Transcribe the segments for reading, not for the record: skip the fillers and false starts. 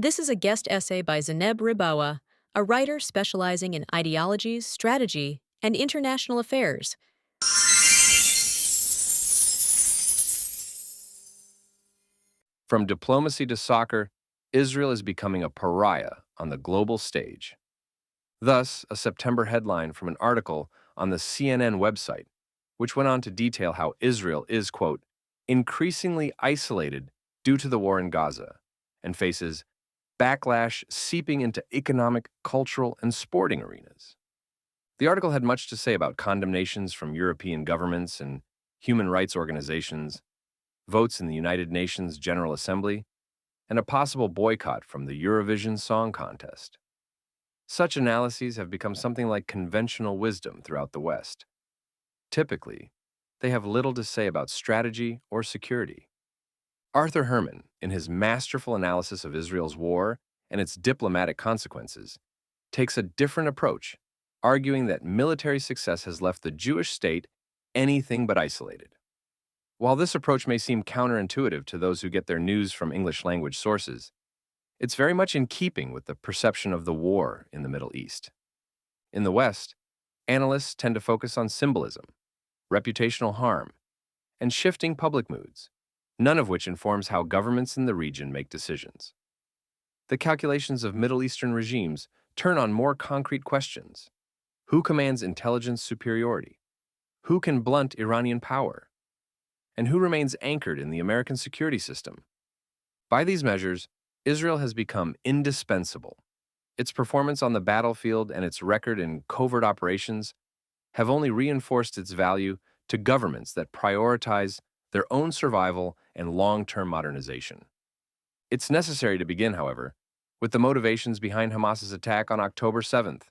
This is a guest essay by Zeneb Ribawa, a writer specializing in ideologies, strategy, and international affairs. From diplomacy to soccer, Israel is becoming a pariah on the global stage. Thus, a September headline from an article on the CNN website, which went on to detail how Israel is, quote, increasingly isolated due to the war in Gaza and faces backlash seeping into economic, cultural, and sporting arenas. The article had much to say about condemnations from European governments and human rights organizations, votes in the United Nations General Assembly, and a possible boycott from the Eurovision Song Contest. Such analyses have become something like conventional wisdom throughout the West. Typically, they have little to say about strategy or security. Arthur Herman, in his masterful analysis of Israel's war and its diplomatic consequences, takes a different approach, arguing that military success has left the Jewish state anything but isolated. While this approach may seem counterintuitive to those who get their news from English-language sources, it's very much in keeping with the perception of the war in the Middle East. In the West, analysts tend to focus on symbolism, reputational harm, and shifting public moods, none of which informs how governments in the region make decisions. The calculations of Middle Eastern regimes turn on more concrete questions. Who commands intelligence superiority? Who can blunt Iranian power? And who remains anchored in the American security system? By these measures, Israel has become indispensable. Its performance on the battlefield and its record in covert operations have only reinforced its value to governments that prioritize their own survival and long-term modernization. It's necessary to begin, however, with the motivations behind Hamas's attack on October 7th.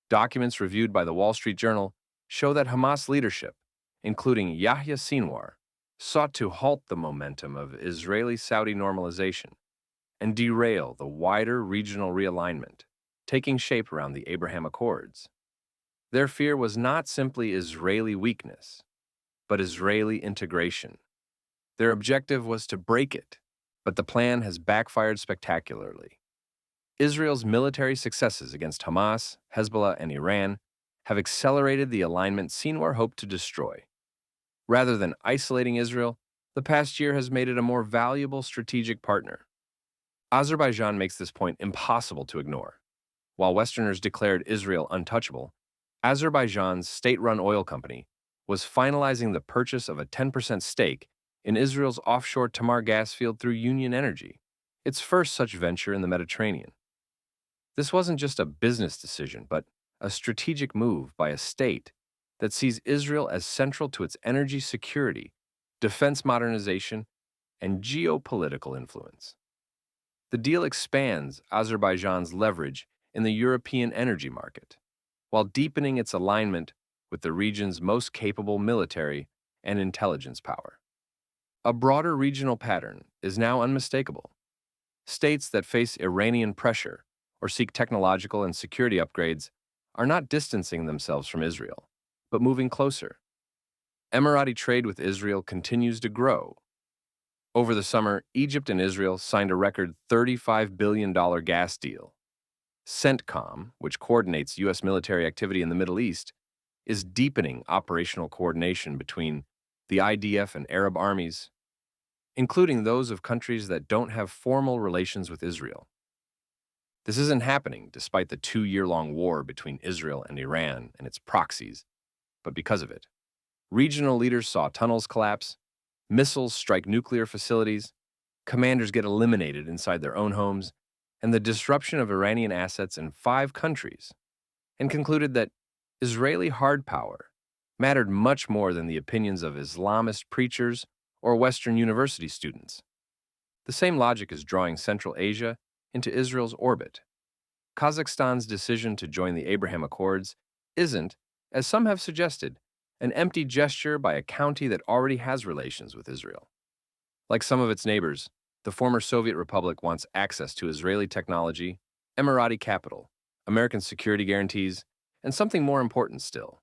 Documents reviewed by the Wall Street Journal show that Hamas leadership, including Yahya Sinwar, sought to halt the momentum of Israeli-Saudi normalization and derail the wider regional realignment taking shape around the Abraham Accords. Their fear was not simply Israeli weakness, but Israeli integration. Their objective was to break it, but the plan has backfired spectacularly. Israel's military successes against Hamas, Hezbollah, and Iran have accelerated the alignment Sinwar hoped to destroy. Rather than isolating Israel, the past year has made it a more valuable strategic partner. Azerbaijan makes this point impossible to ignore. While Westerners declared Israel untouchable, Azerbaijan's state-run oil company was finalizing the purchase of a 10% stake in Israel's offshore Tamar gas field through Union Energy, its first such venture in the Mediterranean. This wasn't just a business decision, but a strategic move by a state that sees Israel as central to its energy security, defense modernization, and geopolitical influence. The deal expands Azerbaijan's leverage in the European energy market, while deepening its alignment with the region's most capable military and intelligence power. A broader regional pattern is now unmistakable. States that face Iranian pressure or seek technological and security upgrades are not distancing themselves from Israel, but moving closer. Emirati trade with Israel continues to grow. Over the summer, Egypt and Israel signed a record $35 billion gas deal. CENTCOM, which coordinates U.S. military activity in the Middle East, is deepening operational coordination between the IDF and Arab armies, including those of countries that don't have formal relations with Israel. This isn't happening despite the 2-year-long war between Israel and Iran and its proxies, but because of it. Regional leaders saw tunnels collapse, missiles strike nuclear facilities, commanders get eliminated inside their own homes, and the disruption of Iranian assets in 5 countries, and concluded that Israeli hard power mattered much more than the opinions of Islamist preachers or Western university students. The same logic is drawing Central Asia into Israel's orbit. Kazakhstan's decision to join the Abraham Accords isn't, as some have suggested, an empty gesture by a county that already has relations with Israel. Like some of its neighbors, the former Soviet Republic wants access to Israeli technology, Emirati capital, American security guarantees, and something more important still,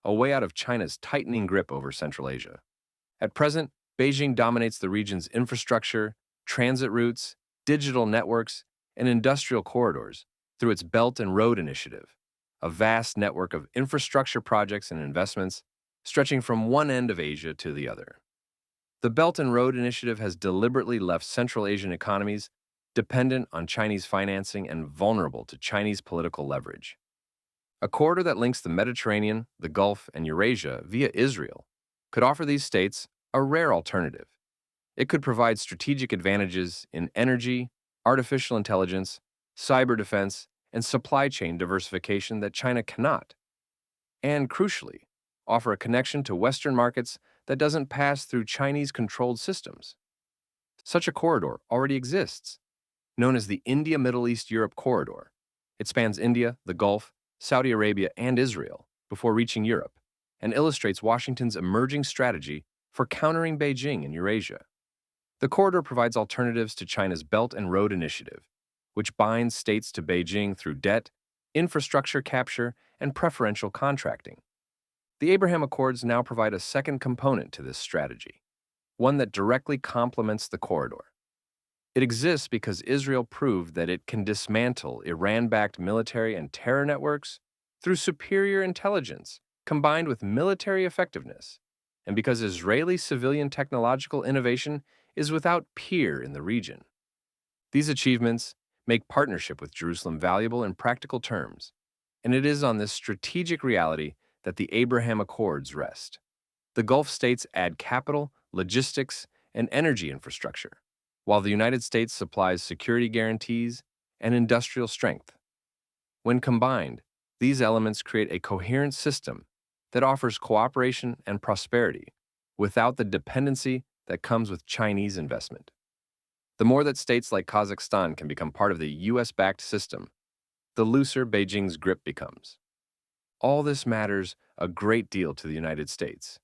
a way out of China's tightening grip over Central Asia. At present, Beijing dominates the region's infrastructure, transit routes, digital networks, and industrial corridors through its Belt and Road Initiative, a vast network of infrastructure projects and investments stretching from one end of Asia to the other. The Belt and Road Initiative has deliberately left Central Asian economies dependent on Chinese financing and vulnerable to Chinese political leverage. A corridor that links the Mediterranean, the Gulf, and Eurasia via Israel could offer these states a rare alternative. It could provide strategic advantages in energy, artificial intelligence, cyber defense, and supply chain diversification that China cannot, and crucially, offer a connection to Western markets that doesn't pass through Chinese controlled systems. Such a corridor already exists, known as the India Middle East Europe Corridor. It spans India, the Gulf, Saudi Arabia, and Israel before reaching Europe, and illustrates Washington's emerging strategy for countering Beijing in Eurasia. The corridor provides alternatives to China's Belt and Road Initiative, which binds states to Beijing through debt, infrastructure capture, and preferential contracting. The Abraham Accords now provide a second component to this strategy, one that directly complements the corridor. It exists because Israel proved that it can dismantle Iran-backed military and terror networks through superior intelligence combined with military effectiveness, and because Israeli civilian technological innovation is without peer in the region. These achievements make partnership with Jerusalem valuable in practical terms, and it is on this strategic reality that the Abraham Accords rest. The Gulf states add capital, logistics, and energy infrastructure, while the United States supplies security guarantees and industrial strength. When combined, these elements create a coherent system that offers cooperation and prosperity without the dependency that comes with Chinese investment. The more that states like Kazakhstan can become part of the US-backed system, the looser Beijing's grip becomes. All this matters a great deal to the United States,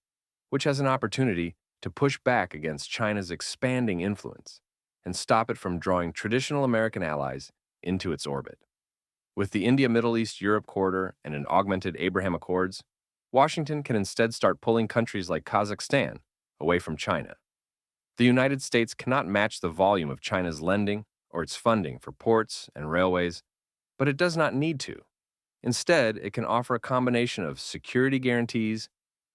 which has an opportunity to push back against China's expanding influence and stop it from drawing traditional American allies into its orbit. With the India Middle East Europe corridor and an augmented Abraham Accords, Washington can instead start pulling countries like Kazakhstan away from China. The United States cannot match the volume of China's lending or its funding for ports and railways, but it does not need to. Instead, it can offer a combination of security guarantees,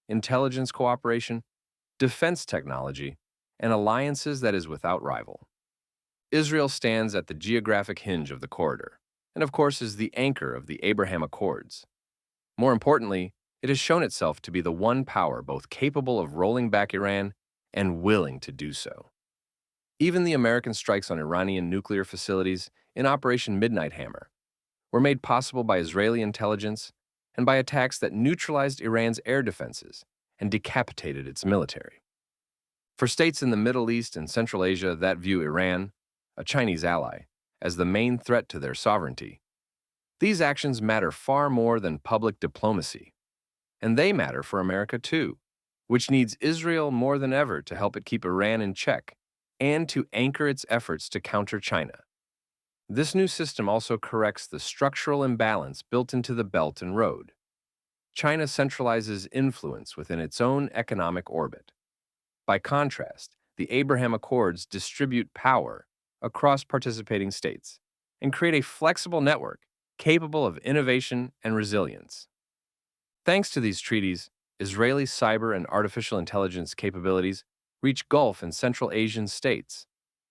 intelligence cooperation, defense technology, and alliances that is without rival. Israel stands at the geographic hinge of the corridor, and of course is the anchor of the Abraham Accords. More importantly, it has shown itself to be the one power both capable of rolling back Iran and willing to do so. Even the American strikes on Iranian nuclear facilities in Operation Midnight Hammer were made possible by Israeli intelligence and by attacks that neutralized Iran's air defenses and decapitated its military. For states in the Middle East and Central Asia that view Iran, a Chinese ally, as the main threat to their sovereignty, these actions matter far more than public diplomacy. And they matter for America too, which needs Israel more than ever to help it keep Iran in check and to anchor its efforts to counter China. This new system also corrects the structural imbalance built into the Belt and Road. China centralizes influence within its own economic orbit. By contrast, the Abraham Accords distribute power across participating states and create a flexible network capable of innovation and resilience. Thanks to these treaties, Israeli cyber and artificial intelligence capabilities reach Gulf and Central Asian states,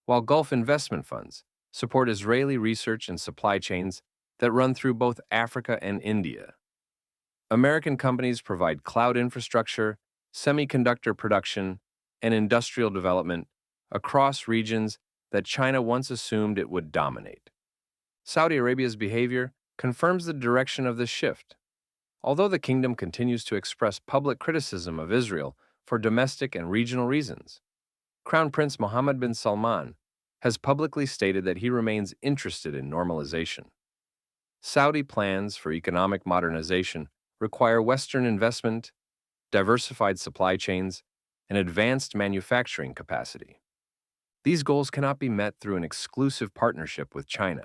while Gulf investment funds support Israeli research and supply chains that run through both Africa and India. American companies provide cloud infrastructure, semiconductor production, and industrial development across regions that China once assumed it would dominate. Saudi Arabia's behavior confirms the direction of this shift. Although the kingdom continues to express public criticism of Israel for domestic and regional reasons, Crown Prince Mohammed bin Salman has publicly stated that he remains interested in normalization. Saudi plans for economic modernization require Western investment, diversified supply chains, and advanced manufacturing capacity. These goals cannot be met through an exclusive partnership with China.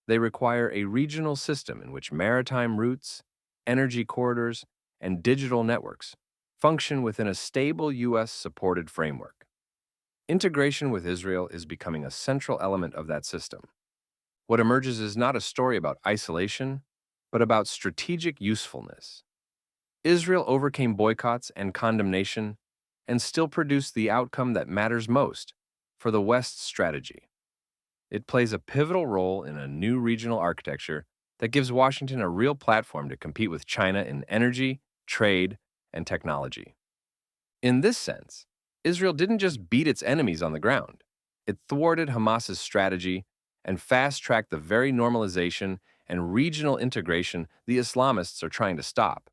They require a regional system in which maritime routes, energy corridors, and digital networks function within a stable U.S.-supported framework. Integration with Israel is becoming a central element of that system. What emerges is not a story about isolation, but about strategic usefulness. Israel overcame boycotts and condemnation and still produced the outcome that matters most for the West's strategy. It plays a pivotal role in a new regional architecture that gives Washington a real platform to compete with China in energy, trade, and technology. In this sense, Israel didn't just beat its enemies on the ground, it thwarted Hamas's strategy and fast tracked the very normalization and regional integration the Islamists are trying to stop.